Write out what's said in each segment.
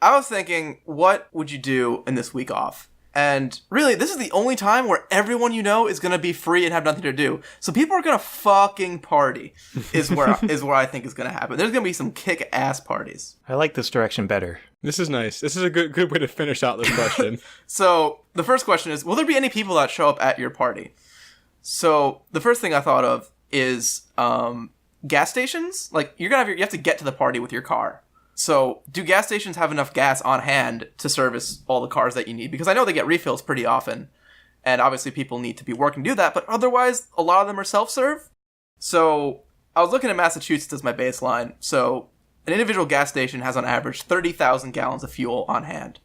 I was thinking, what would you do in this week off? And really, this is the only time where everyone you know is going to be free and have nothing to do. So people are going to fucking party is where I think is going to happen. There's going to be some kick-ass parties. I like this direction better. This is nice. This is a good way to finish out this question. So the first question is, will there be any people that show up at your party? So the first thing I thought of is gas stations. Like, you have to get to the party with your car. So, do gas stations have enough gas on hand to service all the cars that you need? Because I know they get refills pretty often, and obviously people need to be working to do that, but otherwise, a lot of them are self-serve. So, I was looking at Massachusetts as my baseline. So, an individual gas station has on average 30,000 gallons of fuel on hand.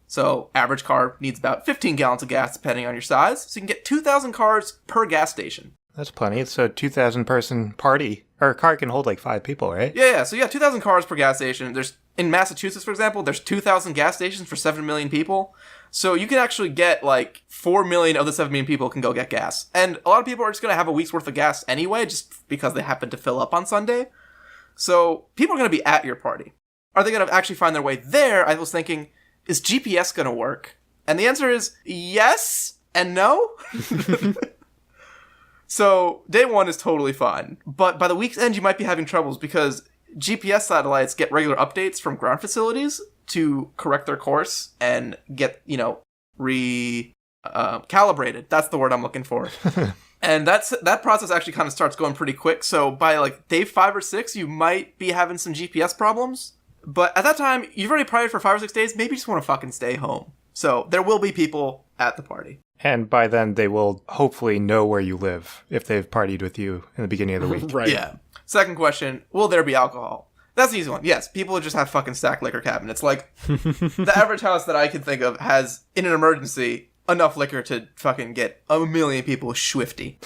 So, average car needs about 15 gallons of gas depending on your size, so you can get 2,000 cars per gas station. That's plenty. It's a 2,000 person party. Or a car can hold like 5 people, right? Yeah. So 2,000 cars per gas station. In Massachusetts, for example, there's 2,000 gas stations for 7 million people. So you can actually get like 4 million of the 7 million people can go get gas. And a lot of people are just going to have a week's worth of gas anyway, just because they happen to fill up on Sunday. So people are going to be at your party. Are they going to actually find their way there? I was thinking, is GPS going to work? And the answer is yes and no. So, day one is totally fine. But by the week's end, you might be having troubles because GPS satellites get regular updates from ground facilities to correct their course and get, calibrated. That's the word I'm looking for. And that process actually kind of starts going pretty quick. So, by like day 5 or 6, you might be having some GPS problems. But at that time, you've already partied for 5 or 6 days. Maybe you just want to fucking stay home. So, there will be people at the party. And by then, they will hopefully know where you live if they've partied with you in the beginning of the week. Right. Yeah. Second question, will there be alcohol? That's the easy one. Yes, people would just have fucking stacked liquor cabinets. Like, the average house that I can think of has, in an emergency, enough liquor to fucking get 1 million people swifty.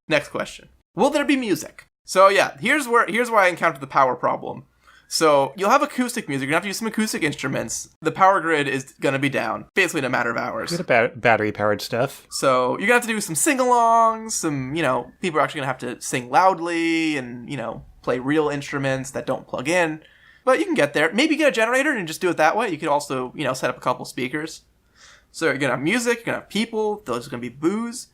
Next question. Will there be music? So yeah, here's where I encountered the power problem. So, you'll have acoustic music. You're going to have to use some acoustic instruments. The power grid is going to be down, basically in a matter of hours. Get a battery-powered stuff. So, you're going to have to do some sing-alongs, people are actually going to have to sing loudly and, play real instruments that don't plug in. But you can get there. Maybe get a generator and just do it that way. You could also, set up a couple speakers. So, you're going to have music, you're going to have people, there's going to be booze.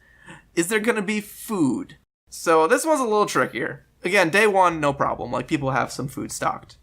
Is there going to be food? So, this one's a little trickier. Again, day one, no problem. Like, people have some food stocked.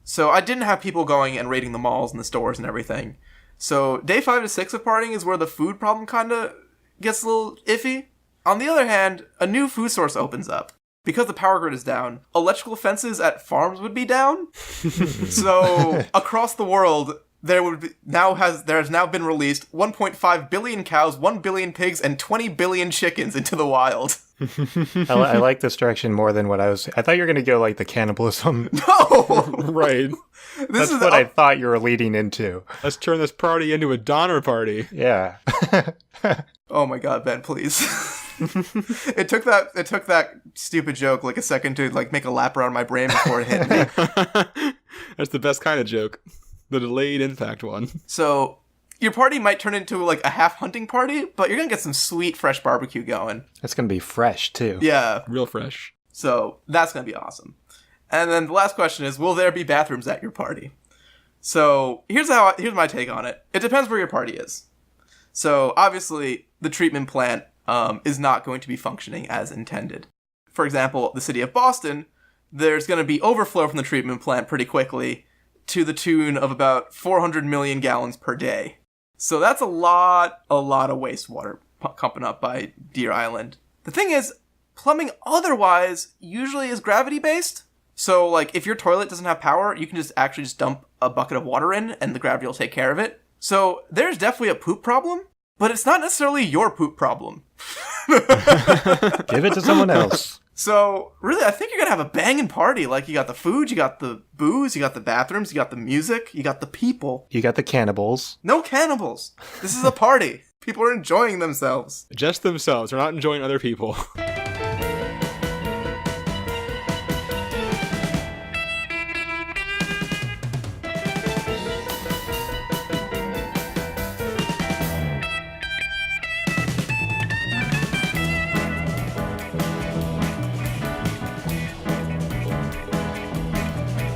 So I didn't have people going and raiding the malls and the stores and everything. So day 5 to 6 of partying is where the food problem kind of gets a little iffy. On the other hand, a new food source opens up. Because the power grid is down, electrical fences at farms would be down. So across the world, there has now been released 1.5 billion cows, 1 billion pigs, and 20 billion chickens into the wild. I like this direction more than what I thought you were going to go like the cannibalism. No! Right. That's what I thought you were leading into. Let's turn this party into a Donner party. Yeah. Oh my god, Ben, please. It took that stupid joke like a second to like make a lap around my brain before it hit me. That's the best kind of joke. The delayed impact one. So, your party might turn into like a half hunting party, but you're going to get some sweet fresh barbecue going. It's going to be fresh too. Yeah. Real fresh. So, that's going to be awesome. And then the last question is, will there be bathrooms at your party? So, here's my take on it. It depends where your party is. So, obviously, the treatment plant is not going to be functioning as intended. For example, the city of Boston, there's going to be overflow from the treatment plant pretty quickly to the tune of about 400 million gallons per day. So that's a lot of wastewater pumping up by Deer Island. The thing is, plumbing otherwise usually is gravity-based. So, like, if your toilet doesn't have power, you can just dump a bucket of water in, and the gravity will take care of it. So, there's definitely a poop problem, but it's not necessarily your poop problem. Give it to someone else. So, really, I think you're going to have a banging party. Like, you got the food, you got the booze, you got the bathrooms, you got the music, you got the people. You got the cannibals. No cannibals. This is a party. People are enjoying themselves. Just themselves. They're not enjoying other people.